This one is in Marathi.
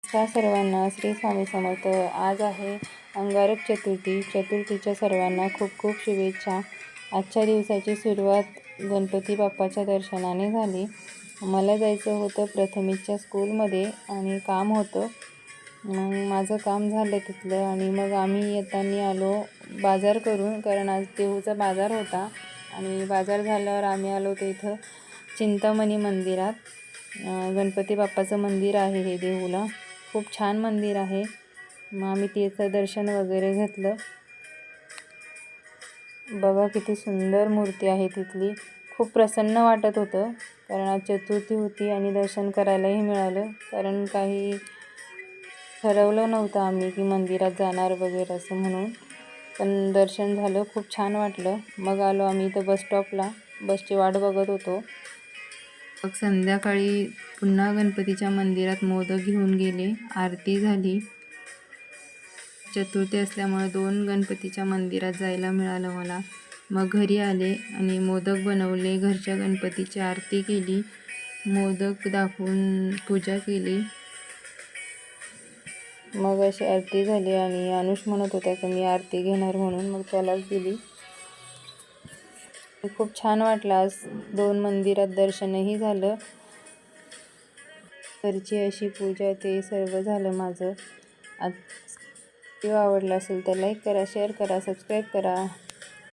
नमस्कार सर्वांना, श्री स्वामी समर्थ। आज आहे अंगारक चतुर्थी। चतुर्थीच्या सर्वांना खूप खूप शुभेच्छा। आजच्या दिवसाची सुरुवात गणपती बाप्पाच्या दर्शनाने झाली। मला जायचं होतं प्रथमेशच्या स्कूलमध्ये आणि काम होतं। मग माझं काम झालं तिथलं आणि मग आम्ही येताना आलो बाजार करून, कारण आज देहूचा बाजार होता। आणि बाजार झाल्यावर आम्ही आलो होतो इथं चिंतामणी मंदिरात। गणपती बाप्पाचं मंदिर आहे हे देहूला, खूप छान मंदिर आहे। मग आम्ही तिचं दर्शन वगैरे घेतलं। बघा किती सुंदर मूर्ती आहे तिथली, खूप प्रसन्न वाटत होतं, कारण आज चतुर्थी होती आणि दर्शन करायलाही मिळालं। कारण काही ठरवलं नव्हतं आम्ही की मंदिरात जाणार वगैरे असं म्हणून, पण दर्शन झालं, खूप छान वाटलं। मग आलो आम्ही इथं बस स्टॉपला, बसची वाट बघत होतो। मग संध्याकाळी पुन्हा गणपतीच्या मंदिरात मोदक घेऊन गेले, आरती झाली। चतुर्थी असल्यामुळे 2 गणपतीच्या मंदिरात जायला मिळालं मला। मग घरी आले आणि मोदक बनवले, घरच्या गणपतीची आरती केली, मोदक दाखवून पूजा केली। मग अशी आरती झाली आणि अनुष म्हणत होता की मी आरती घेणार म्हणून, मग त्यालाच दिली। खूप छान वाटलं आज, 2 मंदिरात दर्शनही झालं, घरची अशी पूजा ते सर्व झालं माझं। आज व्हिडिओ आवडला असेल तर लाईक करा, शेअर करा, सबस्क्राईब करा।